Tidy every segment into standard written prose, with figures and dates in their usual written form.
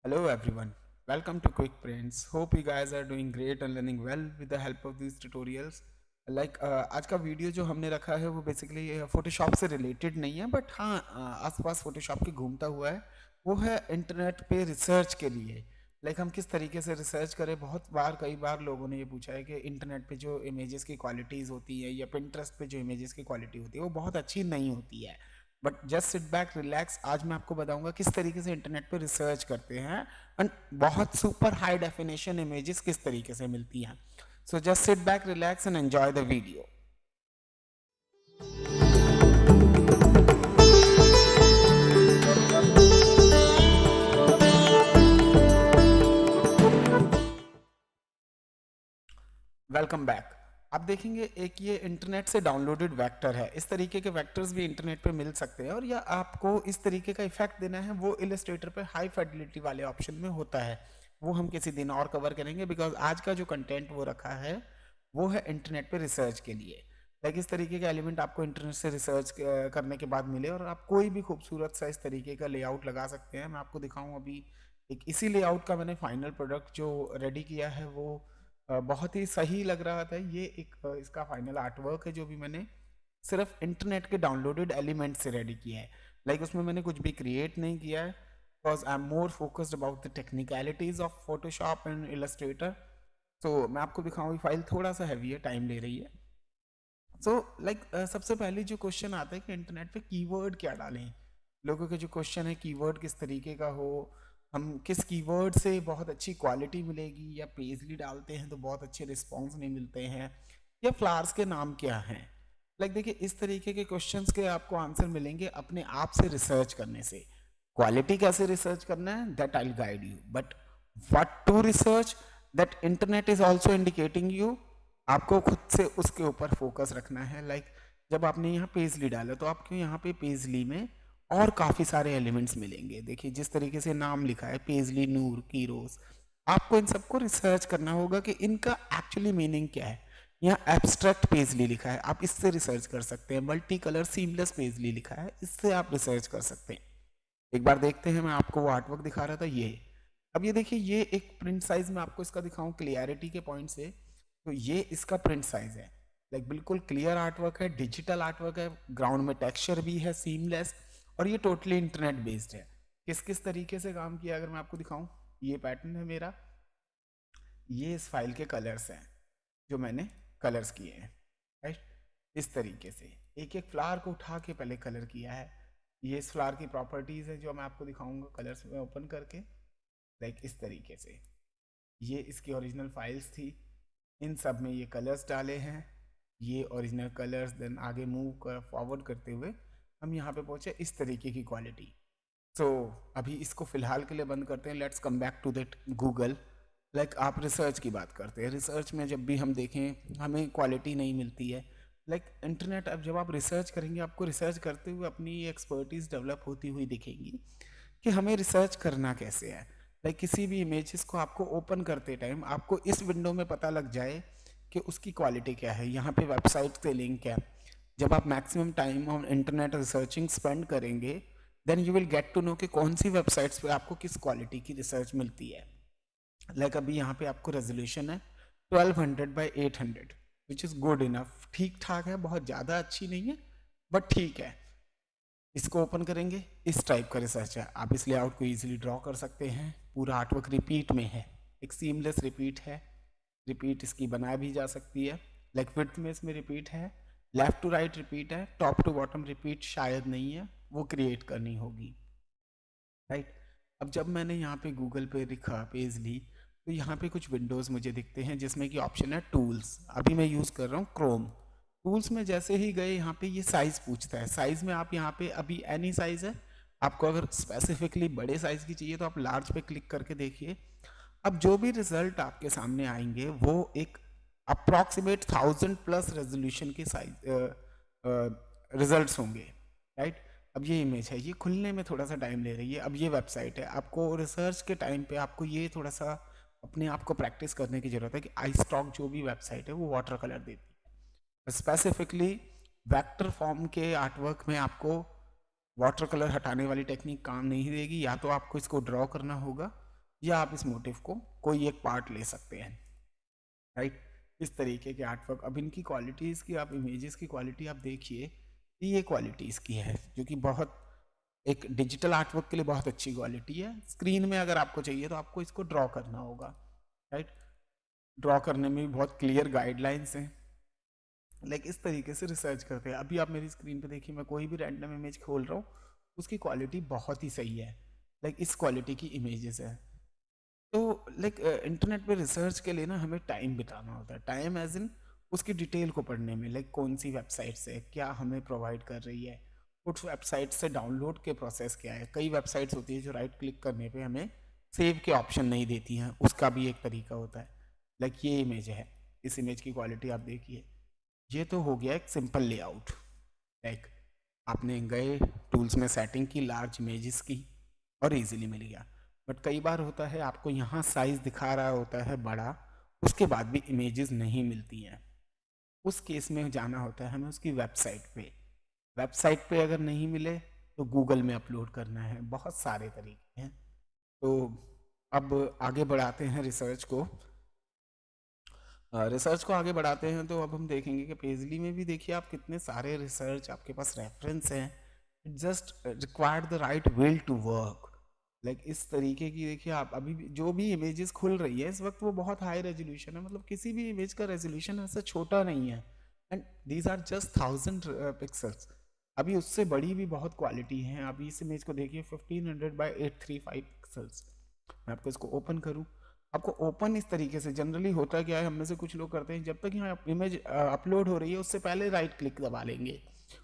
Hello everyone, welcome to Quick Prints. Hope you guys are doing great and learning well with the help of these tutorials. आज का video जो हमने रखा है वो basically Photoshop से रिलेटेड नहीं है, बट हाँ आसपास फोटोशॉप के घूमता हुआ है। वो है इंटरनेट पे रिसर्च के लिए। हम किस तरीके से रिसर्च करें। कई बार लोगों ने ये पूछा है कि इंटरनेट पे जो इमेजेस की क्वालिटीज़ होती है या पिंटरेस्ट पे जो इमेजेस की क्वालिटी होती है वो बहुत अच्छी नहीं होती है। But just sit back relax, आज मैं आपको बताऊंगा किस तरीके से इंटरनेट पे रिसर्च करते हैं एंड बहुत सुपर हाई डेफिनेशन इमेजेस किस तरीके से मिलती हैं। So just sit back relax and enjoy the video. Welcome back. आप देखेंगे एक ये इंटरनेट से डाउनलोडेड वेक्टर है। इस तरीके के वेक्टर्स भी इंटरनेट पे मिल सकते हैं और या आपको इस तरीके का इफेक्ट देना है वो इलस्ट्रेटर पे हाई फिडेलिटी वाले ऑप्शन में होता है। वो हम किसी दिन और कवर करेंगे, बिकॉज आज का जो कंटेंट वो रखा है वो है इंटरनेट पे रिसर्च के लिए। इस तरीके का एलिमेंट आपको इंटरनेट से रिसर्च करने के बाद मिले और आप कोई भी खूबसूरत सा इस तरीके का लेआउट लगा सकते हैं। मैं आपको दिखाऊं अभी एक इसी लेआउट का मैंने फाइनल प्रोडक्ट जो रेडी किया है वो बहुत ही सही लग रहा था। ये एक इसका फाइनल आर्टवर्क है जो भी मैंने सिर्फ इंटरनेट के डाउनलोडेड एलिमेंट से रेडी किया है। उसमें मैंने कुछ भी क्रिएट नहीं किया है, because I am more focused about the technicalities of Photoshop and Illustrator. तो मैं आपको दिखाऊँ, फाइल थोड़ा सा हैवी है, टाइम ले रही है। सबसे पहले जो क्वेश्चन आता है कि इंटरनेट पे कीवर्ड क्या डालें। लोगों के जो क्वेश्चन है कीवर्ड किस तरीके का हो, हम किस कीवर्ड से बहुत अच्छी क्वालिटी मिलेगी, या पेजली डालते हैं तो बहुत अच्छे रिस्पॉन्स नहीं मिलते हैं, या फ्लावर्स के नाम क्या हैं। देखिए इस तरीके के क्वेश्चंस के आपको आंसर मिलेंगे अपने आप से रिसर्च करने से। क्वालिटी कैसे रिसर्च करना है that I will guide you, but what to research that internet is also indicating you. आपको खुद से उसके ऊपर फोकस रखना है। जब आपने यहाँ पेजली डाला तो आपको यहाँ पे पेजली में और काफ़ी सारे एलिमेंट्स मिलेंगे। देखिए जिस तरीके से नाम लिखा है पेजली, नूर, कीरोस, आपको इन सबको रिसर्च करना होगा कि इनका एक्चुअली मीनिंग क्या है। यहाँ एब्स्ट्रैक्ट पेजली लिखा है, आप इससे रिसर्च कर सकते हैं। मल्टी कलर सीमलेस पेजली लिखा है, इससे आप रिसर्च कर सकते हैं। एक बार देखते हैं, मैं आपको वो आर्टवर्क दिखा रहा था ये। अब ये देखिए, ये एक प्रिंट साइज में आपको इसका दिखाऊं क्लियरिटी के पॉइंट से, तो ये इसका प्रिंट साइज है। बिल्कुल क्लियर आर्टवर्क है, डिजिटल आर्टवर्क है, ग्राउंड में टेक्सचर भी है, सीमलेस, और ये टोटली इंटरनेट बेस्ड है। किस किस तरीके से काम किया अगर मैं आपको दिखाऊं, ये पैटर्न है मेरा, ये इस फाइल के कलर्स हैं जो मैंने कलर्स किए हैं। राइट, इस तरीके से एक एक फ्लावर को उठा के पहले कलर किया है। ये इस फ्लावर की प्रॉपर्टीज है जो मैं आपको दिखाऊंगा कलर्स में ओपन करके। इस तरीके से ये इसकी ओरिजिनल फाइल्स थी, इन सब में ये कलर्स डाले हैं, ये ओरिजिनल कलर्स। देन आगे मूव कर फॉरवर्ड करते हुए हम यहाँ पे पहुँचे इस तरीके की क्वालिटी। तो अभी इसको फिलहाल के लिए बंद करते हैं। Let's come back to that Google. आप रिसर्च की बात करते हैं, रिसर्च में जब भी हम देखें हमें क्वालिटी नहीं मिलती है। इंटरनेट, अब जब आप रिसर्च करेंगे आपको रिसर्च करते हुए अपनी एक्सपर्टीज डेवलप होती हुई दिखेंगी कि हमें रिसर्च करना कैसे है। किसी भी इमेजेस को आपको ओपन करते टाइम आपको इस विंडो में पता लग जाए कि उसकी क्वालिटी क्या है। यहाँ पे वेबसाइट से लिंक है। जब आप maximum time on internet researching spend करेंगे then you will get to know कि कौन सी वेबसाइट्स पे आपको किस क्वालिटी की रिसर्च मिलती है। अभी यहाँ पे आपको रेजोल्यूशन है 1200 by 800, which is good enough, ठीक ठाक है, बहुत ज़्यादा अच्छी नहीं है बट ठीक है। इसको ओपन करेंगे, इस टाइप का रिसर्च है। आप इस लेआउट को इजीली ड्रॉ कर सकते हैं। पूरा आर्टवर्क रिपीट में है, एक सीमलेस रिपीट है। रिपीट इसकी बनाई भी जा सकती है। विड्थ में इसमें रिपीट है, लेफ्ट टू राइट रिपीट है, टॉप टू बॉटम रिपीट शायद नहीं है, वो क्रिएट करनी होगी। राइट, अब जब मैंने यहाँ पे गूगल पे लिखा पेजली, तो यहाँ पे कुछ विंडोज़ मुझे दिखते हैं जिसमें कि ऑप्शन है टूल्स। अभी मैं यूज़ कर रहा हूँ क्रोम। टूल्स में जैसे ही गए यहाँ पे ये साइज़ पूछता है। साइज़ में आप यहाँ पे अभी एनी साइज़ है, आपको अगर स्पेसिफिकली बड़े साइज़ की चाहिए तो आप लार्ज पे क्लिक करके देखिए। अब जो भी रिजल्ट आपके सामने आएंगे वो एक अप्रॉक्सीमेट 1000+ रेजोल्यूशन के साइज रिजल्ट्स होंगे। राइट, अब ये इमेज है, ये खुलने में थोड़ा सा टाइम ले रही है। अब ये वेबसाइट है, आपको रिसर्च के टाइम पे आपको ये थोड़ा सा अपने आप को प्रैक्टिस करने की ज़रूरत है कि आई स्टॉक जो भी वेबसाइट है वो वाटर कलर देती है। स्पेसिफिकली वेक्टर फॉर्म के आर्टवर्क में आपको वाटर कलर हटाने वाली टेक्निक काम नहीं देगी, या तो आपको इसको ड्रॉ करना होगा या आप इस मोटिव को कोई एक पार्ट ले सकते हैं, राइट। इस तरीके के आर्टवर्क। अब इनकी क्वालिटीज़ की, आप इमेजेस की क्वालिटी आप देखिए, ये क्वालिटी इसकी है जो कि बहुत एक डिजिटल आर्टवर्क के लिए बहुत अच्छी क्वालिटी है। स्क्रीन में अगर आपको चाहिए तो आपको इसको ड्रॉ करना होगा, राइट। ड्रॉ करने में भी बहुत क्लियर गाइडलाइंस हैं। लाइक इस तरीके से रिसर्च करते हैं। अभी आप मेरी स्क्रीन पे देखिए, मैं कोई भी रैंडम इमेज खोल रहा हूँ, उसकी क्वालिटी बहुत ही सही है। लाइक इस क्वालिटी की इमेजेस है। तो लाइक इंटरनेट पे रिसर्च के लिए ना हमें टाइम बिताना होता है। टाइम एज इन उसकी डिटेल को पढ़ने में, लाइक कौन सी वेबसाइट से क्या हमें प्रोवाइड कर रही है, उस वेबसाइट से डाउनलोड के प्रोसेस क्या है। कई वेबसाइट्स होती है जो राइट क्लिक करने पे हमें सेव के ऑप्शन नहीं देती हैं, उसका भी एक तरीका होता है। लाइक ये इमेज है, इस इमेज की क्वालिटी आप देखिए, ये तो हो गया एक सिंपल लेआउट। लाइक आपने गए टूल्स में सेटिंग की, लार्ज इमेजेस की, और इजीली मिल गया। बट कई बार होता है आपको यहाँ साइज दिखा रहा होता है बड़ा, उसके बाद भी इमेजेस नहीं मिलती हैं। उस केस में जाना होता है हमें उसकी वेबसाइट पे। वेबसाइट पे अगर नहीं मिले तो गूगल में अपलोड करना है। बहुत सारे तरीके हैं। तो अब आगे बढ़ाते हैं रिसर्च को। रिसर्च को आगे बढ़ाते हैं तो अब हम देखेंगे कि पेजली में भी देखिए आप कितने सारे रिसर्च आपके पास रेफरेंस हैं। It just required the right will to work. Like इस तरीके की देखिए, आप अभी भी जो भी इमेजेस खुल रही है इस वक्त वो बहुत हाई रेजोल्यूशन है। मतलब किसी भी इमेज का रेजोल्यूशन ऐसा छोटा नहीं है, and these are just 1000 pixels. अभी उससे बड़ी भी बहुत क्वालिटी है। अभी इस इमेज को देखिए 1500 by 835 पिक्सल्स। मैं आपको इसको ओपन करूँ, आपको ओपन इस तरीके से जनरली होता क्या है, हम में से कुछ लोग करते हैं, जब तक यहाँ इमेज अपलोड हो रही है उससे पहले राइट क्लिक दबा लेंगे,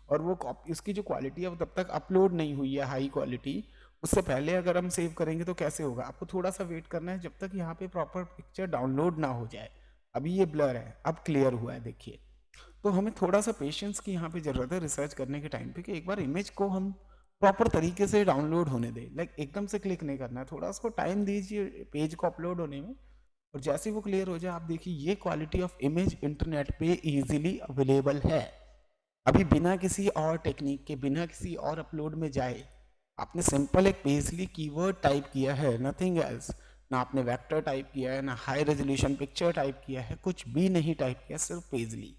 और वो उसकी जो क्वालिटी है वो तब तक अपलोड नहीं हुई है हाई क्वालिटी, उससे पहले अगर हम सेव करेंगे तो कैसे होगा। आपको थोड़ा सा वेट करना है जब तक यहाँ पे प्रॉपर पिक्चर डाउनलोड ना हो जाए। अभी ये ब्लर है, अब क्लियर हुआ है देखिए। तो हमें थोड़ा सा पेशेंस की यहाँ पे ज़रूरत है रिसर्च करने के टाइम पे, कि एक बार इमेज को हम प्रॉपर तरीके से डाउनलोड होने दें। लाइक एकदम से क्लिक नहीं करना है, थोड़ा उसको टाइम दीजिए पेज को अपलोड होने में। और जैसे वो क्लियर हो जाए, आप देखिए ये क्वालिटी ऑफ इमेज इंटरनेट पे इजीली अवेलेबल है। अभी बिना किसी और टेक्निक के, बिना किसी और अपलोड में जाए, आपने सिंपल एक पेजली कीवर्ड टाइप किया है, नथिंग एल्स। ना आपने वेक्टर टाइप किया है, ना हाई रेजोल्यूशन पिक्चर टाइप किया है, कुछ भी नहीं टाइप किया, सिर्फ पेजली।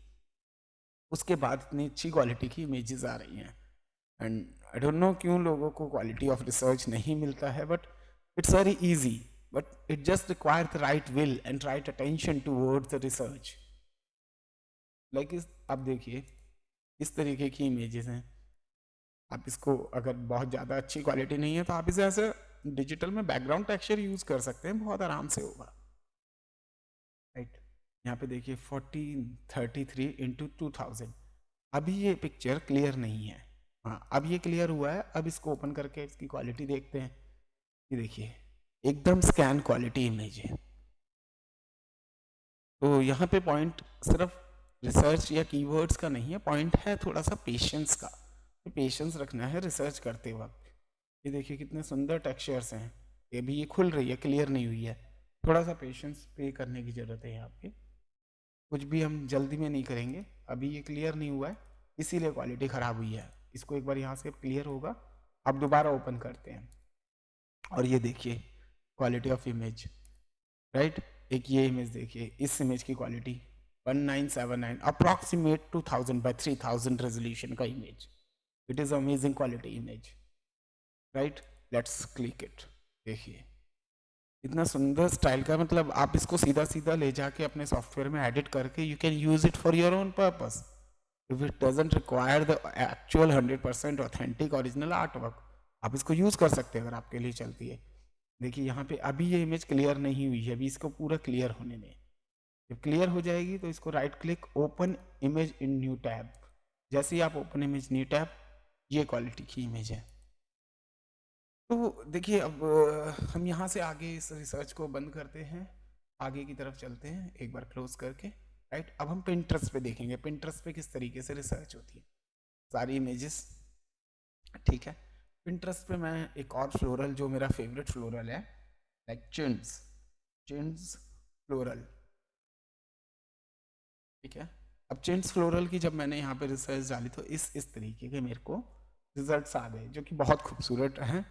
उसके बाद इतनी अच्छी क्वालिटी की इमेजेस आ रही हैं। एंड आई डोंट नो क्यों लोगों को क्वालिटी ऑफ रिसर्च नहीं मिलता है, but it's very easy. But it just require the right will and right attention towards the research. Like इस आप देखिए इस तरीके की इमेजेस हैं। आप इसको अगर बहुत ज़्यादा अच्छी क्वालिटी नहीं है तो आप इसे ऐसे डिजिटल में बैकग्राउंड टेक्सचर यूज कर सकते हैं, बहुत आराम से होगा, राइट। यहाँ पे देखिए 1433 × 2000। अभी ये पिक्चर क्लियर नहीं है। हाँ, अब ये क्लियर हुआ है। अब इसको ओपन करके इसकी क्वालिटी देखते हैं। ये देखिए एकदम स्कैन क्वालिटी इमेज है। तो यहाँ पे पॉइंट सिर्फ रिसर्च या कीवर्ड्स का नहीं है, पॉइंट है थोड़ा सा पेशेंस का। पेशेंस रखना है रिसर्च करते वक्त। ये देखिए कितने सुंदर टेक्सचर्स हैं। ये भी ये खुल रही है, क्लियर नहीं हुई है। थोड़ा सा पेशेंस पे करने की ज़रूरत है यहाँ पे। कुछ भी हम जल्दी में नहीं करेंगे। अभी ये क्लियर नहीं हुआ है इसीलिए क्वालिटी ख़राब हुई है। इसको एक बार यहाँ से क्लियर होगा, अब दोबारा ओपन करते हैं और ये देखिए क्वालिटी ऑफ इमेज, राइट। एक ये इमेज देखिए, इस इमेज की क्वालिटी 1979 अप्रॉक्सीमेट 2000 by 3000 रेजोल्यूशन का image. It is amazing quality image, right. Let's click it. देखिए इतना सुंदर स्टाइल का, मतलब आप इसको सीधा सीधा ले जाके अपने सॉफ्टवेयर में एडिट करके you can use it for your own purpose. If it doesn't require the actual 100% authentic original art work, आप इसको यूज कर सकते हैं अगर आपके लिए चलती है। देखिए यहाँ पे अभी ये इमेज क्लियर नहीं हुई है, अभी इसको पूरा क्लियर होने दें। जब क्लियर हो जाएगी तो इसको right click, open image in new tab. जैसे ही आप ओपन इमेज न्यू टैब, ये क्वालिटी की इमेज है। तो देखिए अब हम यहाँ से आगे इस रिसर्च को बंद करते हैं, आगे की तरफ चलते हैं एक बार क्लोज करके, राइट। अब हम पिंटरेस्ट पे देखेंगे पिंटरेस्ट पे किस तरीके से रिसर्च होती है, सारी इमेजेस, ठीक है। पिंटरेस्ट पे मैं एक और फ्लोरल जो मेरा फेवरेट फ्लोरल है, लाइक चिंट्स, चिंट्स फ्लोरल, ठीक है। अब चिंट्स फ्लोरल की जब मैंने यहाँ पे रिसर्च डाली तो इस तरीके के मेरे को रिजल्ट्स आ गए जो कि बहुत खूबसूरत हैं।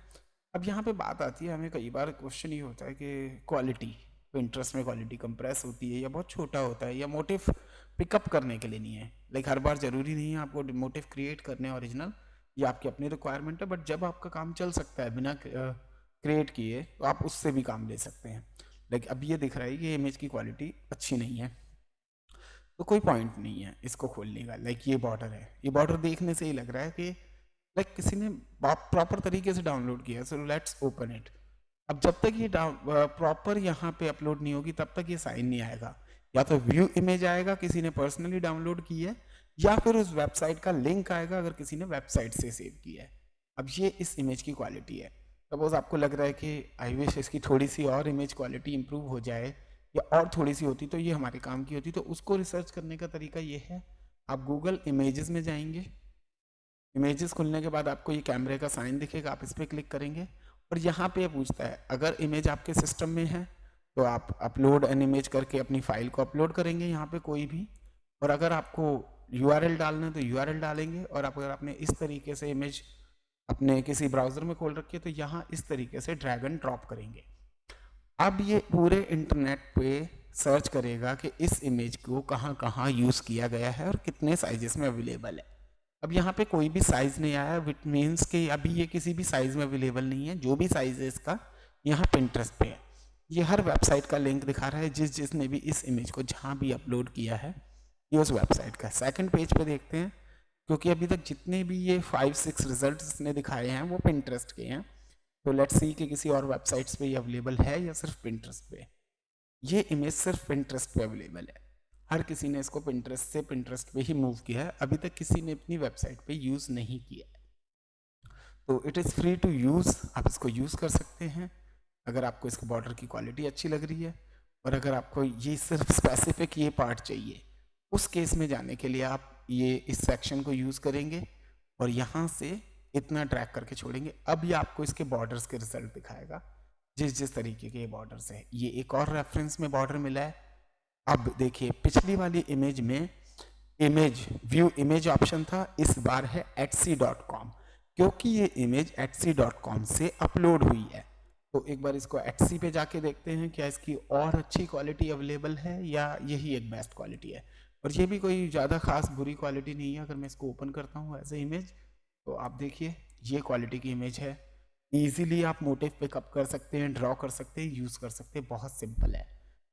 अब यहाँ पे बात आती है, हमें कई बार क्वेश्चन ये होता है कि क्वालिटी, इंटरेस्ट में क्वालिटी कंप्रेस होती है या बहुत छोटा होता है या मोटिव पिकअप करने के लिए नहीं है। लाइक हर बार जरूरी नहीं है आपको मोटिव क्रिएट करने ओरिजिनल, ये आपकी अपनी रिक्वायरमेंट है, बट जब आपका काम चल सकता है बिना क्रिएट किए तो आप उससे भी काम ले सकते हैं। लाइक अब ये दिख रहा है कि इमेज की क्वालिटी अच्छी नहीं है, तो कोई पॉइंट नहीं है इसको खोलने का। लाइक ये बॉर्डर है, ये बॉर्डर देखने से ही लग रहा है कि लाइक किसी ने प्रॉपर तरीके से डाउनलोड किया है, सो लेट्स ओपन इट। अब जब तक ये प्रॉपर यहाँ पे अपलोड नहीं होगी तब तक ये साइन नहीं आएगा। या तो व्यू इमेज आएगा किसी ने पर्सनली डाउनलोड की है, या फिर उस वेबसाइट का लिंक आएगा अगर किसी ने वेबसाइट से सेव किया है। अब ये इस इमेज की क्वालिटी है। सपोज आपको लग रहा है कि आई विश इसकी थोड़ी सी और इमेज क्वालिटी इंप्रूव हो जाए या और थोड़ी सी होती तो ये हमारे काम की होती, तो उसको रिसर्च करने का तरीका ये है, आप गूगल इमेजेस में जाएंगे, इमेजेस खुलने के बाद आपको ये कैमरे का साइन दिखेगा, आप इस पर क्लिक करेंगे और यहाँ पे पूछता है अगर इमेज आपके सिस्टम में है तो आप अपलोड एन इमेज करके अपनी फाइल को अपलोड करेंगे यहाँ पे कोई भी, और अगर आपको यूआरएल डालना है तो यूआरएल डालेंगे, और अगर आपने इस तरीके से इमेज अपने किसी ब्राउजर में खोल रखी है तो यहाँ इस तरीके से ड्रैग एंड ड्रॉप करेंगे। अब ये पूरे इंटरनेट पे सर्च करेगा कि इस इमेज को कहाँ कहाँ यूज़ किया गया है और कितने साइजेस में अवेलेबल है। अब यहाँ पे कोई भी साइज नहीं आया, विच मीन्स कि अभी ये किसी भी साइज में अवेलेबल नहीं है। जो भी साइज है इसका यहाँ पिंटरेस्ट पे है, ये हर वेबसाइट का लिंक दिखा रहा है जिसने भी इस इमेज को जहाँ भी अपलोड किया है, ये उस वेबसाइट का। सेकंड पेज पे देखते हैं, क्योंकि अभी तक जितने भी ये 5-6 रिजल्ट इसने दिखाए हैं वो पिंटरेस्ट के हैं, तो लेट्स सी कि किसी और वेबसाइट्स पे ये अवेलेबल है या सिर्फ पिंटरेस्ट पे। ये इमेज सिर्फ पिंटरेस्ट पे अवेलेबल है, हर किसी ने इसको पिंटरेस्ट से पिंटरेस्ट पे ही मूव किया है, अभी तक किसी ने अपनी वेबसाइट पे यूज़ नहीं किया है। तो it is free to use, आप इसको यूज़ कर सकते हैं अगर आपको इसके बॉर्डर की क्वालिटी अच्छी लग रही है, और अगर आपको ये सिर्फ स्पेसिफिक ये पार्ट चाहिए उस केस में जाने के लिए आप ये इस सेक्शन को यूज़ करेंगे और यहाँ से इतना ड्रैग करके छोड़ेंगे। अब ये आपको इसके बॉर्डर्स के रिजल्ट दिखाएगा, जिस जिस तरीके के ये बॉर्डर्स है। ये एक और रेफरेंस में बॉर्डर मिला है। अब देखिए पिछली वाली इमेज में इमेज व्यू इमेज ऑप्शन था, इस बार है etsy.com, क्योंकि ये इमेज etsy.com से अपलोड हुई है। तो एक बार इसको etsy पे जाके देखते हैं क्या इसकी और अच्छी क्वालिटी अवेलेबल है या यही एक बेस्ट क्वालिटी है। और ये भी कोई ज़्यादा खास बुरी क्वालिटी नहीं है। अगर मैं इसको ओपन करता हूँ एज ए इमेज तो आप देखिए ये क्वालिटी की इमेज है। ईजिली आप मोटिव पिकअप कर सकते हैं, ड्रॉ कर सकते हैं, यूज़ कर सकते हैं, बहुत सिंपल है।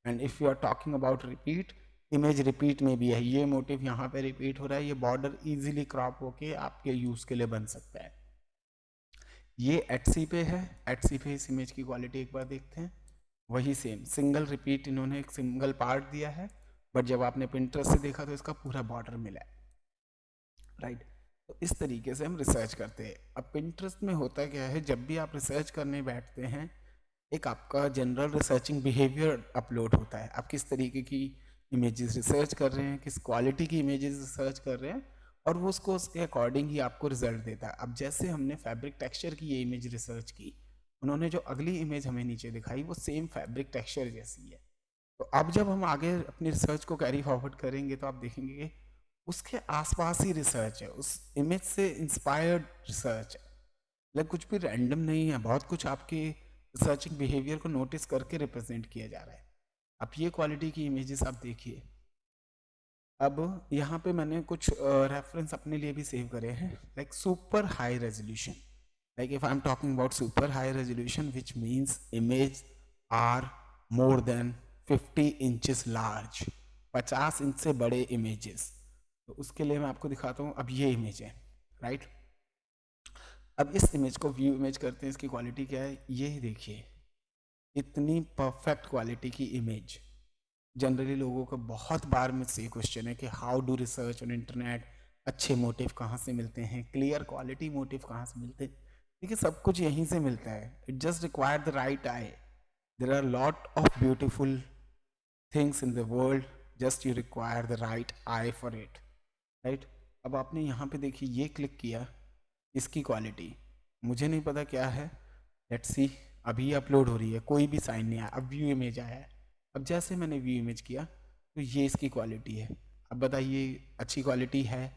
And if you are talking about repeat, image repeat में भी है, ये मोटिव यहाँ पे रिपीट हो रहा है, ये बॉर्डर इजीली क्रॉप होके आपके यूज़ के लिए बन सकता है। ये एटसी पे है, एटसी पे इस इमेज की क्वालिटी एक बार देखते हैं। वही सेम सिंगल रिपीट, इन्होंने एक सिंगल पार्ट दिया है, बट जब आपने पिंटरेस्ट से देखा तो इसका पूरा बॉर्डर मिला है, राइट। तो इस तरीके से हम रिसर्च करते हैं। अब पिंटरेस्ट में होता क्या है, जब भी आप रिसर्च करने बैठते हैं एक आपका जनरल रिसर्चिंग बिहेवियर अपलोड होता है। आप किस तरीके की इमेजेस रिसर्च कर रहे हैं, किस क्वालिटी की इमेजेस रिसर्च कर रहे हैं, और वो उसको उसके अकॉर्डिंग ही आपको रिजल्ट देता है। अब जैसे हमने फैब्रिक टेक्सचर की ये इमेज रिसर्च की, उन्होंने जो अगली इमेज हमें नीचे दिखाई वो सेम फैब्रिक टेक्सचर जैसी है। तो अब जब हम आगे अपनी रिसर्च को कैरी फॉरवर्ड करेंगे तो आप देखेंगे कि उसके आसपास ही रिसर्च है, उस इमेज से इंस्पायर्ड रिसर्च है। लाइक कुछ भी रैंडम नहीं है, बहुत कुछ आपके रिसर्चिंग बिहेवियर को नोटिस करके रिप्रेजेंट किया जा रहा है। अब ये क्वालिटी की इमेजेस आप देखिए। अब यहाँ पे मैंने कुछ रेफरेंस अपने लिए भी सेव करे हैं, like super high resolution. Like if I am talking about super high resolution which means image are more than 50 inches large, 50 inch से बड़े इमेजेस। तो उसके लिए मैं आपको दिखाता हूँ। अब ये इमेज है, राइट। अब इस इमेज को व्यू इमेज करते हैं, इसकी क्वालिटी क्या है ये देखिए। इतनी परफेक्ट क्वालिटी की इमेज। जनरली लोगों को बहुत बार मुझसे क्वेश्चन है कि how do research on internet, अच्छे मोटिव कहाँ से मिलते हैं, क्लियर क्वालिटी मोटिव कहाँ से मिलते हैं। देखिए सब कुछ यहीं से मिलता है, it just require the right eye. There are lot of beautiful things in the world, just you require the right eye for it, right. अब आपने यहाँ पे देखिए ये क्लिक किया, इसकी क्वालिटी मुझे नहीं पता क्या है, लेट्स सी। अभी अपलोड हो रही है, कोई भी साइन नहीं आया, अब व्यू इमेज आया है। अब जैसे मैंने व्यू इमेज किया तो ये इसकी क्वालिटी है। अब बताइए अच्छी क्वालिटी है,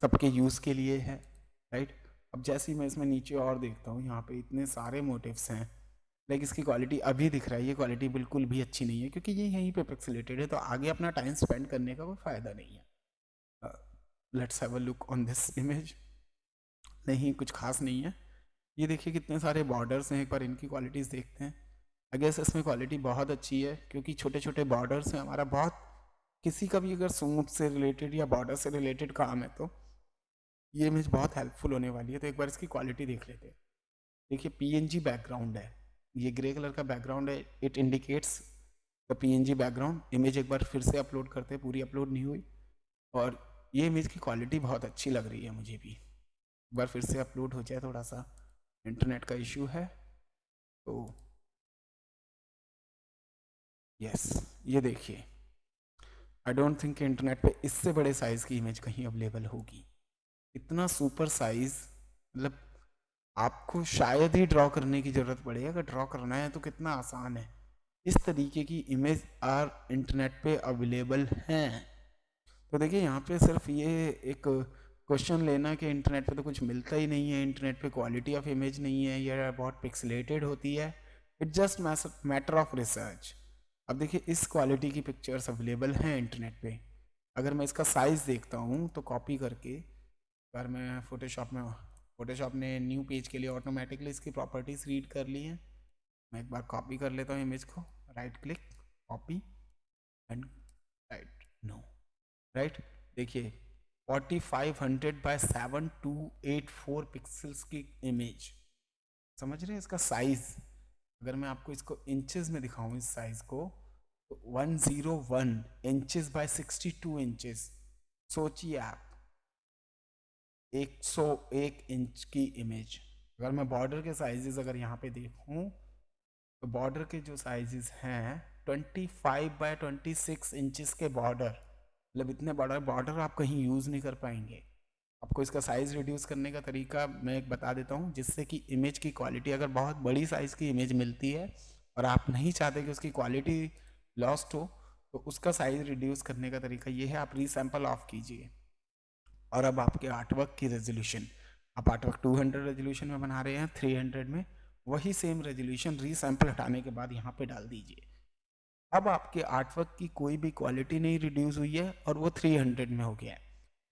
सबके यूज़ के लिए है, राइट। अब जैसे ही मैं इसमें नीचे और देखता हूँ, यहाँ पे इतने सारे मोटिव्स हैं, लाइक इसकी क्वालिटी अभी दिख रहा है, ये क्वालिटी बिल्कुल भी अच्छी नहीं है क्योंकि ये यहीं पे पिक्सेलेटेड है, तो आगे अपना टाइम स्पेंड करने का कोई फ़ायदा नहीं है। Let's have a look on this image. नहीं, कुछ खास नहीं है। ये देखिए कितने सारे बॉर्डर्स हैं, एक बार इनकी क्वालिटीज़ देखते हैं। आई गेस इसमें क्वालिटी बहुत अच्छी है क्योंकि छोटे छोटे बॉर्डर्स हैं हमारा, बहुत किसी का भी अगर स्मूथ से रिलेटेड या बॉर्डर से रिलेटेड काम है तो ये इमेज बहुत हेल्पफुल होने वाली है। तो एक बार इसकी क्वालिटी देख लेते हैं। देखिए पीएनजी बैकग्राउंड है, ये ग्रे कलर का बैकग्राउंड है, it indicates the PNG background. Image एक बार फिर से अपलोड करते हैं, पूरी अपलोड नहीं हुई, और ये इमेज की क्वालिटी बहुत अच्छी लग रही है मुझे भी। एक बार फिर से अपलोड हो जाए, थोड़ा सा इंटरनेट का इशू है तो। यस, ये देखिए, आई डोंट थिंक इंटरनेट पे इससे बड़े साइज़ की इमेज कहीं अवेलेबल होगी। इतना सुपर साइज, मतलब आपको शायद ही ड्रॉ करने की ज़रूरत पड़े, अगर ड्रॉ करना है तो कितना आसान है। इस तरीके की इमेज आर इंटरनेट पे अवेलेबल हैं। तो देखिए यहाँ पे सिर्फ ये एक क्वेश्चन लेना कि इंटरनेट पे तो कुछ मिलता ही नहीं है, इंटरनेट पे क्वालिटी ऑफ इमेज नहीं है या बहुत पिक्सलेटेड होती है, it just matter of research. अब देखिए इस क्वालिटी की पिक्चर्स अवेलेबल हैं इंटरनेट पे। अगर मैं इसका साइज़ देखता हूँ तो कॉपी करके, अगर मैं फोटोशॉप ने न्यू पेज के लिए ऑटोमेटिकली इसकी प्रॉपर्टीज़ रीड कर ली हैं। मैं एक बार कॉपी कर लेता हूँ इमेज को, right click, copy and right, no, right. देखिए 4500 बाय 7284 पिक्सल्स की इमेज, समझ रहे हैं इसका साइज़। अगर मैं आपको इसको इंचेस में दिखाऊं इस साइज़ को, तो 101 इंचेस बाय 62 इंचेस। सोचिए आप, 101 इंच की इमेज। अगर मैं बॉर्डर के साइजेस अगर यहाँ पे देखूँ तो बॉर्डर के जो साइजेस हैं 25 बाय 26 इंचेस के बॉर्डर, मतलब इतने बड़ा बॉर्डर आप कहीं यूज़ नहीं कर पाएंगे। आपको इसका साइज़ रिड्यूस करने का तरीका मैं एक बता देता हूँ, जिससे कि इमेज की क्वालिटी, अगर बहुत बड़ी साइज़ की इमेज मिलती है और आप नहीं चाहते कि उसकी क्वालिटी लॉस्ट हो, तो उसका साइज़ रिड्यूस करने का तरीका ये है, आप रीसैम्पल ऑफ कीजिए और अब आपके आर्टवर्क की रेजोल्यूशन, आप आर्टवर्क 200 रेजोल्यूशन में बना रहे हैं, 300 में, वही सेम रेजोल्यूशन रीसैम्पल हटाने के बाद यहाँ पे डाल दीजिए। अब आपके आर्टवर्क की कोई भी क्वालिटी नहीं रिड्यूस हुई है और वो 300 में हो गया है।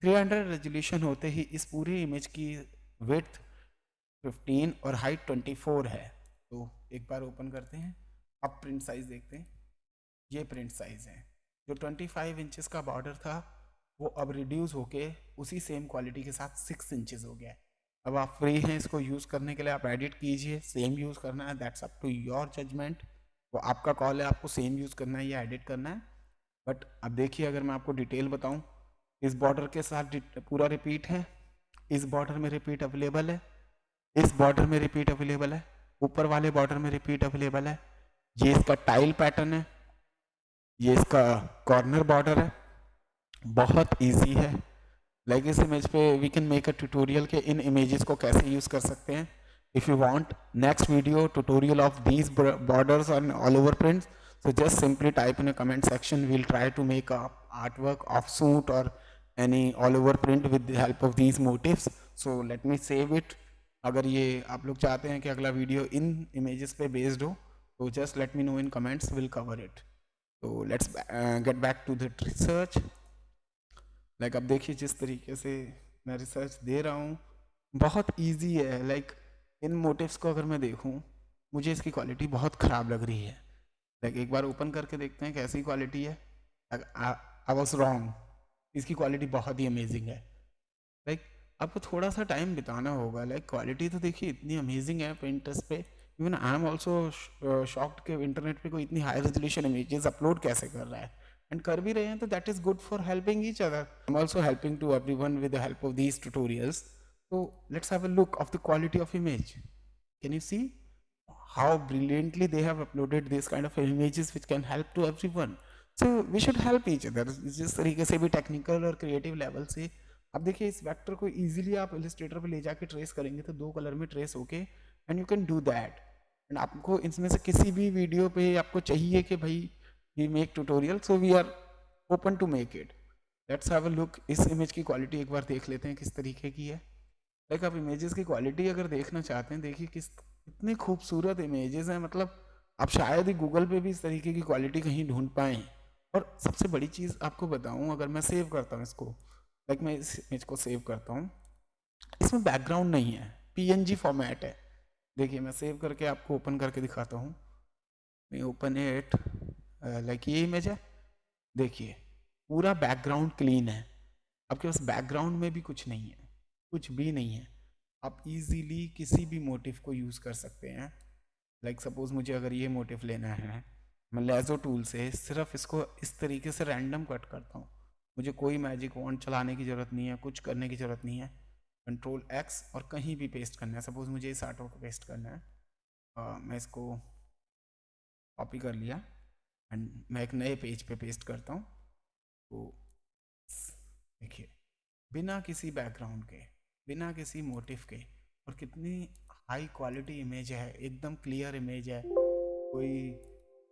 300 रेजोल्यूशन होते ही इस पूरी इमेज की विड्थ 15 और हाइट 24 है। तो एक बार ओपन करते हैं, अब प्रिंट साइज देखते हैं। ये प्रिंट साइज है, जो 25 इंचेस का बॉर्डर था वो अब रिड्यूस होके उसी सेम क्वालिटी के साथ 6 इंचेस हो गया है। अब आप फ्री हैं इसको यूज़ करने के लिए, आप एडिट कीजिए, सेम यूज़ करना है, that's up to your judgement. वो आपका कॉल है, आपको सेम यूज़ करना है या एडिट करना है। बट अब देखिए, अगर मैं आपको डिटेल बताऊँ, इस बॉर्डर के साथ पूरा रिपीट है, इस बॉर्डर में रिपीट अवेलेबल है, इस बॉर्डर में रिपीट अवेलेबल है, ऊपर वाले बॉर्डर में रिपीट अवेलेबल है, ये इसका टाइल पैटर्न है, ये इसका कॉर्नर बॉर्डर है। बहुत इजी है, लाइक इस इमेज पे we can make a tutorial के इन इमेजेस को कैसे यूज़ कर सकते हैं। If you want next video tutorial of these borders on all over prints, so just simply type in a comment section, we'll try to make a artwork of suit or any all over print with the help of these motifs. So let me save it. अगर ये आप लोग चाहते हैं कि अगला video इन images पे based हो तो just let me know in comments, we'll cover it. So let's get back to the research. Like अब देखिए जिस तरीके से मैं रिसर्च दे रहा हूँ बहुत इजी है। लाइक इन मोटिव्स को अगर मैं देखूँ, मुझे इसकी क्वालिटी बहुत ख़राब लग रही है। लाइक एक बार ओपन करके देखते हैं कैसी क्वालिटी है। आई वॉज रॉन्ग, इसकी क्वालिटी बहुत ही अमेजिंग है। लाइक आपको थोड़ा सा टाइम बिताना होगा। लाइक क्वालिटी तो देखिए इतनी अमेजिंग है Pinterest पे। Even I am also shocked कि इंटरनेट पे कोई इतनी हाई रेजोल्यूशन इमेजेस अपलोड कैसे कर रहा है, एंड कर भी रहे हैं तो that is good for helping each other. I am also helping to everyone with the help of these tutorials. तो let's have a look of the quality of image. Can you see how brilliantly they have uploaded this kind of images which can help to everyone? So we should help each other जिस तरीके से भी technical और creative level से। अब देखिए इस vector को इजीली आप इलस्ट्रेटर पे ले जाके ट्रेस करेंगे तो 2 कलर में ट्रेस होके, and you can do that. And आपको इसमें से किसी भी वीडियो पे आपको चाहिए कि भाई we make tutorial, so we are open to make it. Let's have a look. इस इमेज की क्वालिटी एक बार देख लेते हैं किस तरीके की है। लाइक आप इमेजेस की क्वालिटी अगर देखना चाहते हैं, देखिए कितनी खूबसूरत इमेजेस हैं, मतलब आप शायद ही गूगल पे भी इस तरीके की क्वालिटी कहीं ढूंढ पाएँ। और सबसे बड़ी चीज़ आपको बताऊं, अगर मैं सेव करता हूँ इसको, लाइक मैं इस इमेज को सेव करता हूँ, इसमें बैकग्राउंड नहीं है, पीएनजी फॉर्मेट है। देखिए मैं सेव करके आपको ओपन करके दिखाता हूँ। मैं ओपन इट, लाइक ये इमेज है, देखिए पूरा बैकग्राउंड क्लीन है, आपके पास बैकग्राउंड में भी कुछ नहीं है, कुछ भी नहीं है। आप इजीली किसी भी मोटिव को यूज़ कर सकते हैं। लाइक सपोज मुझे अगर ये मोटिव लेना है, मैं लेजो टूल से सिर्फ इसको इस तरीके से रैंडम कट करता हूँ, मुझे कोई मैजिक वॉन्ड चलाने की ज़रूरत नहीं है, कुछ करने की ज़रूरत नहीं है। कंट्रोल एक्स और कहीं भी पेस्ट करना है, सपोज मुझे इस आर्टवर्क को पेस्ट करना है, मैं इसको कॉपी कर लिया एंड मैं एक नए पेज पे पेस्ट करता हूँ। तो देखिए बिना किसी बैकग्राउंड के, बिना किसी मोटिव के, और कितनी हाई क्वालिटी इमेज है, एकदम क्लियर इमेज है। कोई,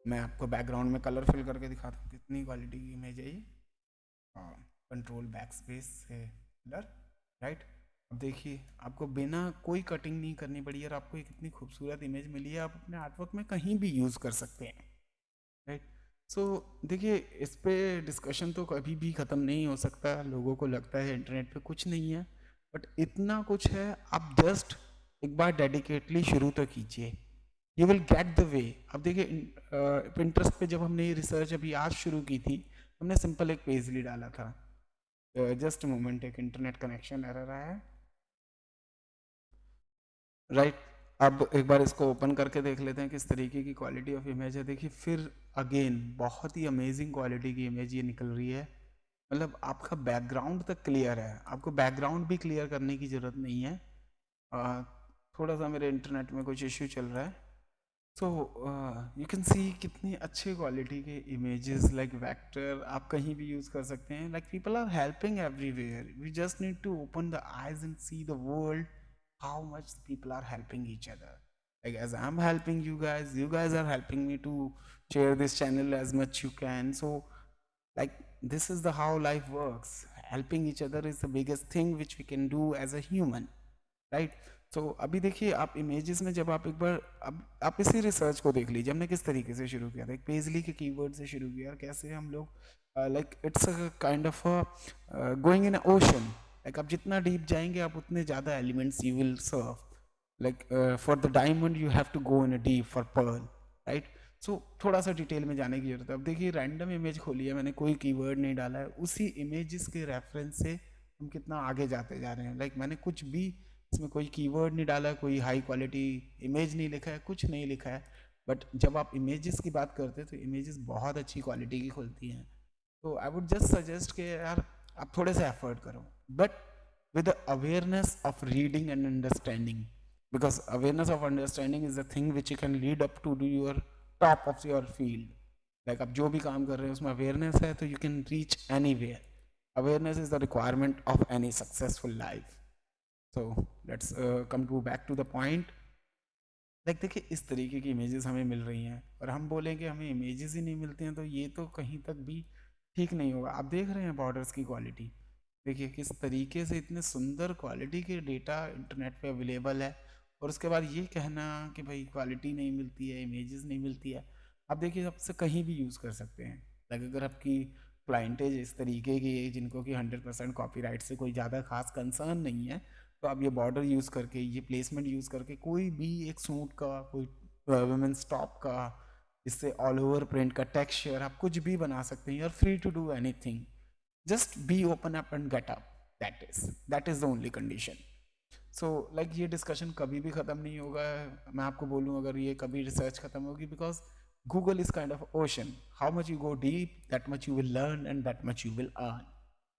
मैं आपको बैकग्राउंड में कलर फिल करके दिखाता हूँ कितनी क्वालिटी की इमेज है ये। कंट्रोल बैक स्पेस से कलर, राइट। अब देखिए आपको बिना कोई कटिंग नहीं करनी पड़ी और आपको एक इतनी खूबसूरत इमेज मिली है, आप अपने आर्टवर्क में कहीं भी यूज़ कर सकते हैं, राइट। सो देखिए इस पे डिस्कशन तो कभी भी ख़त्म नहीं हो सकता। लोगों को लगता है इंटरनेट पे कुछ नहीं है, बट इतना कुछ है। आप जस्ट एक बार डेडिकेटली शुरू तो कीजिए, you will get the way. अब देखिए पिंटरेस्ट पे जब हमने ये रिसर्च अभी आज शुरू की थी, हमने सिंपल एक पेजली डाला था। जस्ट मोमेंट, एक इंटरनेट कनेक्शन एरर आया है, राइट। अब एक बार इसको ओपन करके देख लेते हैं किस तरीके की क्वालिटी ऑफ इमेज है। देखिए फिर अगेन बहुत ही अमेजिंग क्वालिटी की इमेज ये निकल रही है। मतलब आपका बैकग्राउंड तक क्लियर है, आपको बैकग्राउंड भी क्लियर करने की ज़रूरत नहीं है। अ, थोड़ा सा मेरे इंटरनेट में कुछ इश्यू चल रहा है। सो यू कैन सी कितनी अच्छी क्वालिटी के इमेजेस, लाइक वेक्टर आप कहीं भी यूज़ कर सकते हैं। Like people are helping everywhere, we just need to open the eyes and see the world how much people are helping each other. Like as I'm helping you guys are helping me to share this channel as much you can. So like this is the how life works. Helping each other is the biggest thing which we can do as a human, right? So अभी देखिए आप images में जब आप एक बार, अब आप इसी रिसर्च को देख लीजिए, हमने किस तरीके से शुरू किया था, एक पेजली के कीवर्ड से शुरू किया और कैसे हम लोग like it's a kind of going in ocean. Like आप जितना डीप जाएंगे आप उतने ज़्यादा elements you will serve. Like for the diamond you have to go in a deep for pearl, right. So थोड़ा सा डिटेल में जाने की जरूरत है। अब देखिए रैंडम इमेज खोली है, मैंने कोई कीवर्ड नहीं डाला है, उसी इमेजेस के रेफरेंस से हम कितना आगे जाते जा रहे हैं। लाइक मैंने कुछ भी इसमें कोई कीवर्ड नहीं डाला, कोई हाई क्वालिटी इमेज नहीं लिखा है, कुछ नहीं लिखा है। बट जब आप इमेजेस की बात करते हैं तो इमेजेस बहुत अच्छी क्वालिटी की खुलती हैं। तो आई वुड जस्ट सजेस्ट कि यार आप थोड़े से एफर्ट करो, but with the awareness of reading and understanding, because awareness of understanding is the thing which you can lead up to do your top of your field. Like आप जो भी काम कर रहे हैं उसमें awareness है तो you can reach anywhere. Awareness is the requirement of any successful life. So let's come to back to the point. Like देखिए इस तरीके की इमेजेस हमें मिल रही हैं और हम बोलें कि हमें इमेजेस ही नहीं मिलती हैं, तो ये तो कहीं तक भी ठीक नहीं होगा। आप देख रहे हैं बॉर्डर्स की क्वालिटी, देखिए किस तरीके से इतने सुंदर क्वालिटी के डेटा इंटरनेट पे अवेलेबल है, और उसके बाद ये कहना कि भाई क्वालिटी नहीं मिलती है, इमेजेस नहीं मिलती है। आप देखिए आपसे कहीं भी यूज़ कर सकते हैं। लाइक अगर आपकी क्लाइंटेज इस तरीके की है जिनको कि 100% कॉपीराइट से कोई ज़्यादा खास कंसर्न नहीं है, तो आप ये बॉर्डर यूज़ करके, ये प्लेसमेंट यूज़ करके कोई भी एक सूट का, कोई वुमेंस टॉप का, इससे ऑल ओवर प्रिंट का टेक्सचर आप कुछ भी बना सकते हैं। You are free to do anything, just be open up and get up, that is the only condition. So like ये डिस्कशन कभी भी ख़त्म नहीं होगा। मैं आपको बोलूँ अगर ये कभी रिसर्च ख़त्म होगी, because Google is kind of ocean, how much you go deep that much you will learn and that much you will earn,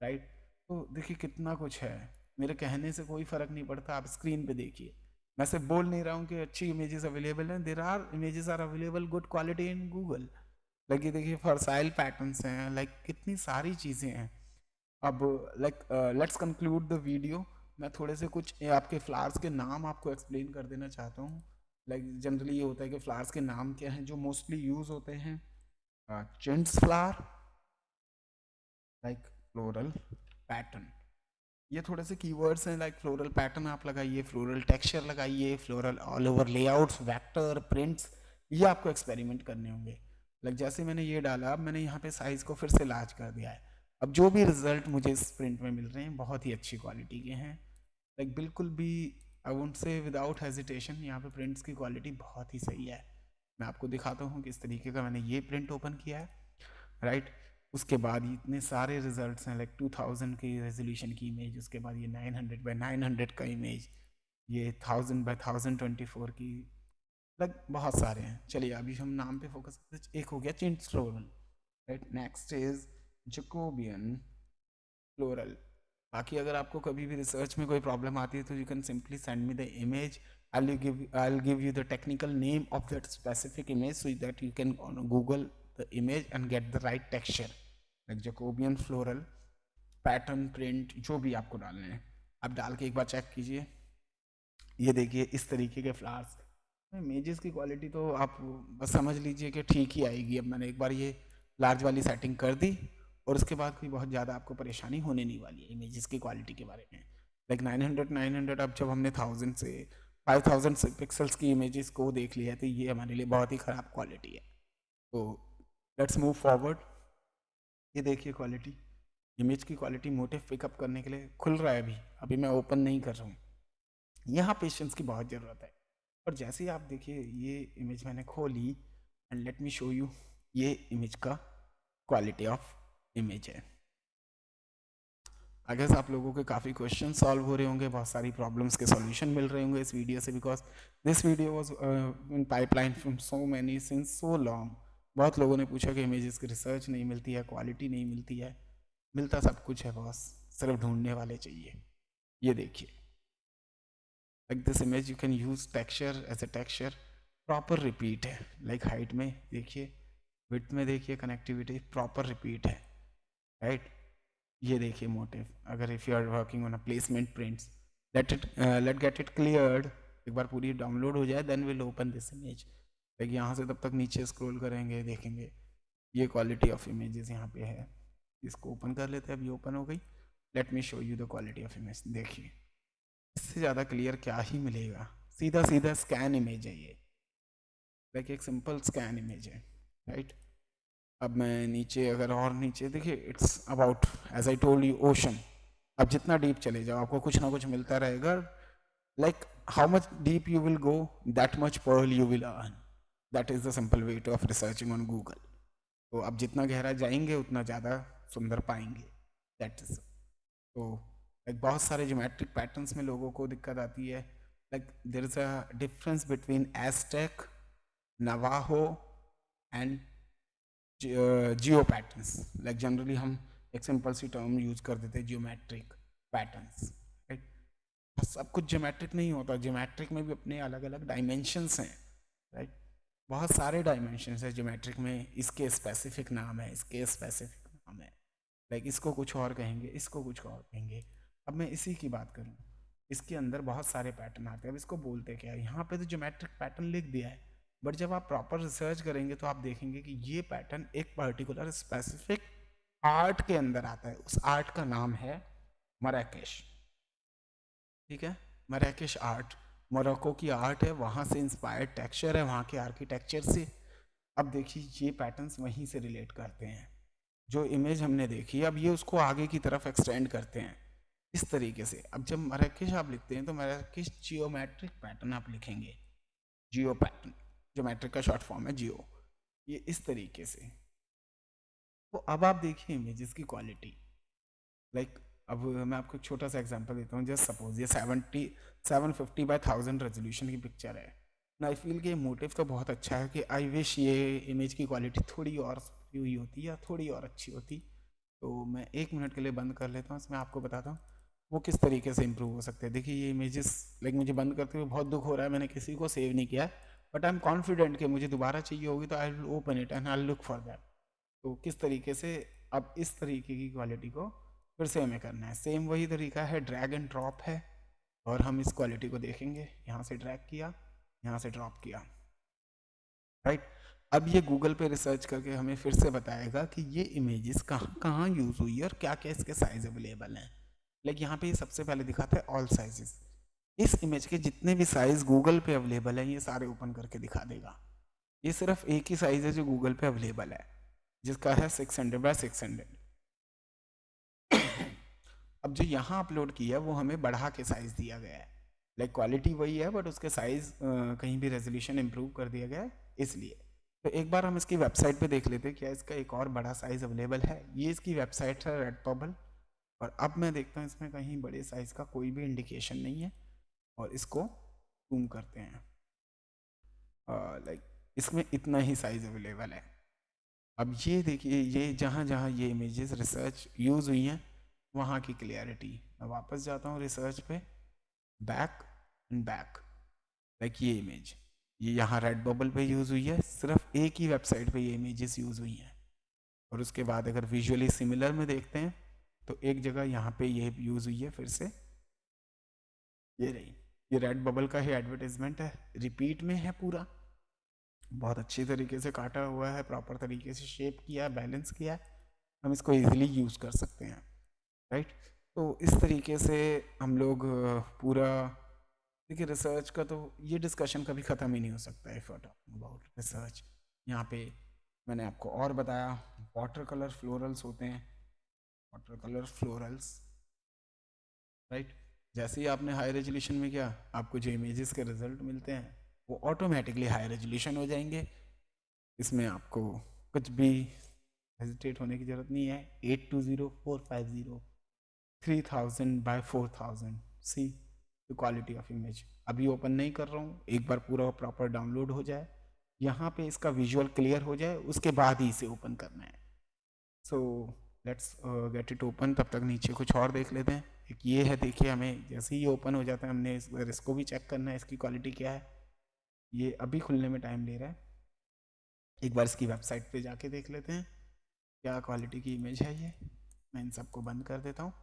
right. तो देखिए कितना कुछ है, मेरे कहने से कोई फ़र्क नहीं पड़ता, आप स्क्रीन पे देखिए। मैं सिर्फ बोल नहीं रहा हूँ कि अच्छी इमेजेस अवेलेबल हैं, there are images are available good quality in Google. Like ये देखिए फर्साइल पैटर्न्स हैं, लाइक कितनी सारी चीज़ें हैं। अब like let's conclude the video. मैं थोड़े से कुछ आपके फ्लावर्स के नाम आपको एक्सप्लेन कर देना चाहता हूँ। लाइक जनरली ये होता है कि फ्लावर्स के नाम क्या हैं जो मोस्टली यूज़ होते हैं। चिंट्स फ्लावर, लाइक फ्लोरल पैटर्न, ये थोड़े से कीवर्ड्स हैं, लाइक फ्लोरल पैटर्न आप लगाइए, फ्लोरल टेक्सचर लगाइए, floral all over layouts, vector, prints, ये आपको एक्सपेरिमेंट करने होंगे। लाइक जैसे मैंने ये डाला, अब मैंने यहाँ पे साइज को फिर से लार्ज कर दिया है। अब जो भी रिजल्ट मुझे इस प्रिंट में मिल रहे हैं बहुत ही अच्छी क्वालिटी के हैं, लाइक बिल्कुल भी I won't say without hesitation, यहाँ पे प्रिंट्स की क्वालिटी बहुत ही सही है। मैं आपको दिखाता हूँ किस तरीके का मैंने ये प्रिंट ओपन किया है, राइट। उसके बाद इतने सारे रिजल्ट्स हैं, लाइक 2000 की रेजोल्यूशन की इमेज, उसके बाद ये 900 बाई 900 का इमेज, ये 1000 बाई 1024 की, लाइक बहुत सारे हैं। चलिए अभी हम नाम पे फोकस करते हैं। एक हो गया chintz floral, right. Next is Jacobean floral. बाकी अगर आपको कभी भी रिसर्च में कोई प्रॉब्लम आती है तो you can simply send me the image, I'll give you the technical name of that specific image so that you can Google the image and get the right texture, like Jacobian floral pattern print, जो भी आपको डालने हैं आप डाल के एक बार check कीजिए। ये देखिए इस तरीके के फ्लावर्स, इमेजेस की क्वालिटी तो आप बस समझ लीजिए कि ठीक ही आएगी। अब मैंने एक बार ये लार्ज वाली सेटिंग कर दी और उसके बाद कोई बहुत ज़्यादा आपको परेशानी होने नहीं वाली है इमेजेस की क्वालिटी के बारे में। लाइक 900 अब जब हमने 1000 से 5000 पिक्सल्स की इमेजेस को देख लिया है तो ये हमारे लिए बहुत ही ख़राब क्वालिटी है। तो लेट्स मूव फॉरवर्ड। ये देखिए क्वालिटी, इमेज की क्वालिटी मोटिव पिकअप करने के लिए खुल रहा है, अभी मैं ओपन नहीं कर रहा हूँ। यहाँ पेशेंस की बहुत ज़रूरत है। और जैसे ही आप देखिए ये इमेज मैंने खोली and let me show you, ये इमेज का क्वालिटी ऑफ इमेज है। अगर आप लोगों के काफ़ी क्वेश्चन सॉल्व हो रहे होंगे, बहुत सारी प्रॉब्लम्स के सॉल्यूशन मिल रहे होंगे इस वीडियो से, because this video was in pipeline from so many since so long. बहुत लोगोों ने पूछा कि इमेजेस की रिसर्च नहीं मिलती है, क्वालिटी नहीं मिलती है। मिलता सब कुछ है बॉस, सिर्फ ढूंढने वाले चाहिए। ये देखिए like this image you can use texture as a texture, proper repeat है। लाइक हाइट में देखिए, विड्थ में देखिए, कनेक्टिविटी प्रॉपर रिपीट है, राइट। ये देखिए मोटिव, अगर if you are working on a placement prints, let get it cleared, एक बार पूरी डाउनलोड हो जाए then will open this image. Like यहाँ से तब तक नीचे स्क्रॉल करेंगे, देखेंगे ये क्वालिटी ऑफ इमेजेस यहाँ पे है। इसको ओपन कर लेते हैं, अभी ओपन हो गई। Let me show you the quality of image. देखिए इससे ज़्यादा क्लियर क्या ही मिलेगा, सीधा सीधा स्कैन इमेज है ये, लाइक एक सिंपल स्कैन इमेज है, राइट। अब मैं नीचे, अगर और नीचे देखिए, it's about as I told you ocean. अब जितना डीप चले जाओ आपको कुछ ना कुछ मिलता रहेगा, like how much deep you will go that much pearl you will earn. That is the simple way of researching on Google. तो अब जितना गहरा जाएंगे उतना ज़्यादा सुंदर पाएंगे, दैट इज। तो लाइक बहुत सारे ज्योमेट्रिक पैटर्न्स में लोगों को दिक्कत आती है, like there is a difference between Aztec, Navajo and geo patterns. Like generally हम एक सिंपल सी टर्म यूज कर देते हैं जियोमेट्रिक पैटर्न्स, राइट। सब कुछ ज्योमेट्रिक नहीं होता, ज्योमेट्रिक में भी अपने अलग अलग डायमेंशंस हैं, राइट। बहुत सारे डायमेंशंस हैं ज्योमेट्रिक में, इसके स्पेसिफिक नाम है, इसके स्पेसिफिक नाम है, लाइक इसको कुछ और कहेंगे, इसको कुछ और कहेंगे। अब मैं इसी की बात करूँ, इसके अंदर बहुत सारे पैटर्न आते हैं। अब इसको बोलते क्या है, यहाँ पे तो ज्योमेट्रिक पैटर्न लिख दिया है, बट जब आप प्रॉपर रिसर्च करेंगे तो आप देखेंगे कि ये पैटर्न एक पर्टिकुलर स्पेसिफिक आर्ट के अंदर आता है। उस आर्ट का नाम है मराकेश, ठीक है। मराकेश आर्ट मोरक्को की आर्ट है, वहाँ से इंस्पायर्ड टेक्सचर है, वहाँ के आर्किटेक्चर से। अब देखिए ये पैटर्न्स वहीं से रिलेट करते हैं, जो इमेज हमने देखी अब ये उसको आगे की तरफ एक्सटेंड करते हैं इस तरीके से। अब जब मराकेश आप लिखते हैं तो मराकेश जियोमेट्रिक पैटर्न आप लिखेंगे, जियो पैटर्न, ज्योमेट्रिक का शॉर्ट फॉर्म है जियो, ये इस तरीके से। तो अब आप देखिए इमेजेस की क्वालिटी, लाइक अब मैं आपको एक छोटा सा एग्जांपल देता हूँ। जस्ट सपोज ये 750 बाय 1000 रेजोल्यूशन की पिक्चर है ना। आई फील कि मोटिव तो बहुत अच्छा है, कि आई विश ये इमेज की क्वालिटी थोड़ी और हुई होती या थोड़ी और अच्छी होती। तो मैं 1 मिनट के लिए बंद कर लेता हूँ, इसमें आपको बताता हूँ वो किस तरीके से इम्प्रूव हो सकते हैं। देखिए ये इमेजेस, लाइक मुझे बंद करते हुए बहुत दुख हो रहा है, मैंने किसी को सेव नहीं किया, बट आई एम कॉन्फिडेंट कि मुझे दोबारा चाहिए होगी तो I will open it and I will look for that. तो किस तरीके से अब इस तरीके की क्वालिटी को फिर से हमें करना है, सेम वही तरीका है, ड्रैग एंड ड्रॉप है। और हम इस क्वालिटी को देखेंगे, यहाँ से ड्रैग किया, यहाँ से ड्रॉप किया, राइट। अब ये गूगल पे रिसर्च करके हमें फिर से बताएगा कि ये इमेजेस कहाँ कहाँ यूज़ हुई है और क्या क्या इसके साइज अवेलेबल हैं। लाइक यहाँ पे ये सबसे पहले दिखाता है ऑल साइजेस। इस इमेज के जितने भी साइज गूगल पे अवेलेबल है ये सारे ओपन करके दिखा देगा। ये सिर्फ एक ही साइज है जो गूगल पे अवेलेबल है, जिसका है 600x600। अब जो यहाँ अपलोड किया है वो हमें बढ़ा के साइज दिया गया है, लाइक क्वालिटी वही है बट उसके साइज कहीं भी रेजोल्यूशन इम्प्रूव कर दिया गया है इसलिए। तो एक बार हम इसकी वेबसाइट पे देख लेते हैं क्या इसका एक और बड़ा साइज अवेलेबल है। ये इसकी वेबसाइट है रेडबबल, और अब मैं देखता हूँ इसमें कहीं बड़े साइज का कोई भी इंडिकेशन नहीं है, और इसको जूम करते हैं। लाइक इसमें इतना ही साइज अवेलेबल है। अब ये देखिए, ये जहाँ जहाँ ये इमेजेस रिसर्च यूज़ हुई हैं वहाँ की क्लियरिटी। मैं वापस जाता हूँ रिसर्च पे, बैक एंड बैक, लाइक ये इमेज ये यहाँ रेड बबल पे यूज़ हुई है, सिर्फ एक ही वेबसाइट पे ये इमेजेस यूज़ हुई हैं। और उसके बाद अगर विजुअली सिमिलर में देखते हैं तो एक जगह यहाँ पे ये यूज़ हुई है फिर से, ये रही। ये रेड बबल का ही एडवर्टाइजमेंट है, रिपीट में है पूरा, बहुत अच्छी तरीके से काटा हुआ है, प्रॉपर तरीके से शेप किया है, बैलेंस किया है, हम इसको इजीली यूज़ कर सकते हैं, राइट। तो इस तरीके से हम लोग पूरा, देखिए रिसर्च का तो ये डिस्कशन कभी ख़त्म ही नहीं हो सकता है इफ़ टॉकिंग अबाउट रिसर्च। यहाँ पे मैंने आपको और बताया वाटर कलर फ्लोरल्स होते हैं, वाटर कलर फ्लोरल्स, राइट। जैसे ही आपने हाई रेजोल्यूशन में किया आपको जो इमेजेस के रिजल्ट मिलते हैं वो ऑटोमेटिकली हाई रेजोल्यूशन हो जाएंगे। इसमें आपको कुछ भी हेजिटेट होने की ज़रूरत नहीं है। 820450 3000x4000, see the quality of image. अभी ओपन नहीं कर रहा हूँ, एक बार पूरा प्रॉपर डाउनलोड हो जाए, यहाँ पे इसका विजुअल क्लियर हो जाए, उसके बाद ही इसे ओपन करना है। So let's get it open. तब तक नीचे कुछ और देख लेते हैं। एक ये है, देखिए हमें जैसे ही ये ओपन हो जाता है हमने इसको भी चेक करना है इसकी क्वालिटी क्या है। ये अभी खुलने में टाइम ले रहा है, एक बार इसकी वेबसाइट पे जाके देख लेते हैं क्या क्वालिटी की इमेज है। ये मैं इन सबको बंद कर देता हूँ।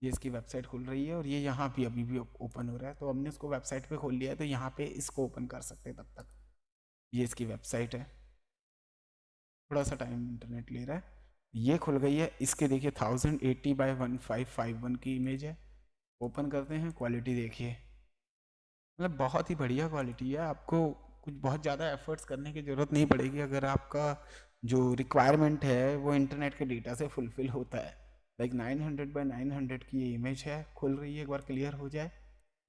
ये इसकी वेबसाइट खुल रही है और ये यहाँ भी अभी भी ओपन हो रहा है, तो हमने इसको वेबसाइट पे खोल लिया है तो यहाँ पे इसको ओपन कर सकते हैं तब तक। ये इसकी वेबसाइट है, थोड़ा सा टाइम इंटरनेट ले रहा है। ये खुल गई है, इसके देखिए 1080x1551 की इमेज है। ओपन करते हैं, क्वालिटी देखिए, मतलब बहुत ही बढ़िया क्वालिटी है। आपको कुछ बहुत ज़्यादा एफर्ट्स करने की ज़रूरत नहीं पड़ेगी अगर आपका जो रिक्वायरमेंट है वो इंटरनेट के डेटा से फुलफ़िल होता है। लाइक 900x900 की ये इमेज है, खुल रही है, एक बार क्लियर हो जाए।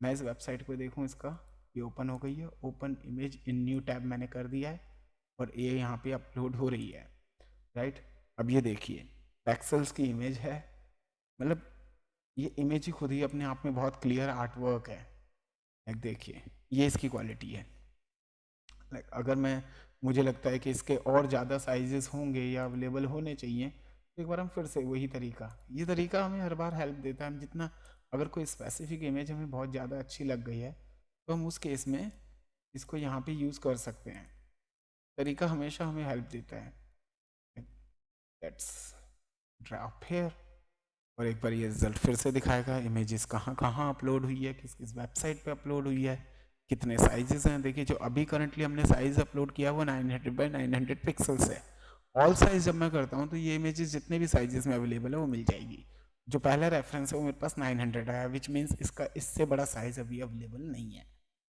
मैं इस वेबसाइट पे देखूँ इसका, ये ओपन हो गई है, open image in new tab मैंने कर दिया है और ये यहाँ पे अपलोड हो रही है, राइट। अब ये देखिए पैक्सल्स की इमेज है, मतलब ये इमेज ही खुद ही अपने आप में बहुत क्लियर आर्ट वर्क है। लाइक देखिए ये इसकी क्वालिटी है। लाइक अगर मुझे लगता है कि इसके और ज़्यादा साइजेस होंगे या अवेलेबल होने चाहिए, तो एक बार हम फिर से वही तरीका, ये तरीका हमें हर बार हेल्प देता है। हम जितना, अगर कोई स्पेसिफिक इमेज हमें बहुत ज़्यादा अच्छी लग गई है तो हम उस केस में इसको यहाँ पे यूज़ कर सकते हैं। तरीका हमेशा हमें हेल्प देता है। लेट्स ड्रॉप हेयर, और एक बार ये रिजल्ट फिर से दिखाएगा इमेजेस कहाँ कहाँ अपलोड हुई है, किस किस वेबसाइट पे अपलोड हुई है, कितने साइजेस हैं। देखिए जो अभी करंटली हमने साइज अपलोड किया वो 900x900 पिक्सल्स है। ऑल साइज जब मैं करता हूँ तो ये इमेजेस जितने भी साइजेस में अवेलेबल है वो मिल जाएगी। जो पहला रेफरेंस है वो मेरे पास 900 आया, विच मीन्स इसका इससे बड़ा साइज अभी अवेलेबल नहीं है,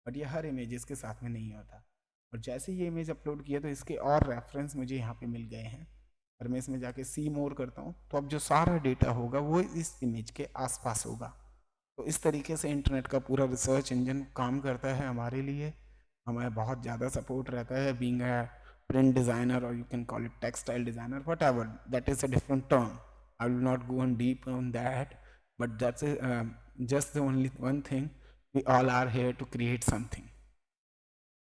बट ये हर इमेजेस के साथ में नहीं होता। और जैसे ही ये इमेज अपलोड किया तो इसके और रेफरेंस मुझे यहाँ पे मिल गए हैं, और मैं इसमें जाके सी मोर करता हूँ तो अब जो सारा डेटा होगा वो इस इमेज के आसपास होगा। तो इस तरीके से इंटरनेट का पूरा रिसर्च इंजन काम करता है हमारे लिए, हमें बहुत ज़्यादा सपोर्ट रहता है। बीइंग अ प्रिंट डिज़ाइनर और you can call it textile designer, whatever, that is a different term, I will not go on deep on that, but that's just the only one thing, we all are here to create something.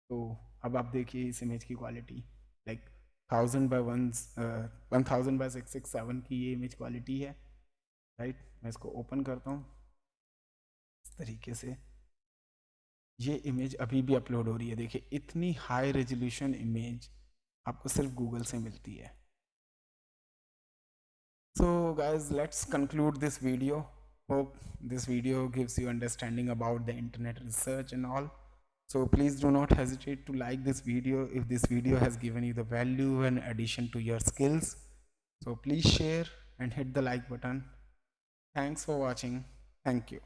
तो अब आप देखिए इस image की quality, like 1000x667 की ये image quality है, right. मैं इसको ओपन करता हूँ इस तरीके से, ये इमेज अभी भी अपलोड हो रही है। देखिए इतनी हाई रेजोल्यूशन इमेज आपको सिर्फ गूगल से मिलती है। So guys, let's conclude this video. Hope this video gives you understanding about the internet research and all. So please do not hesitate to like this video if this video has given you the value and addition to your skills. So please share and hit the like button. Thanks for watching. Thank you.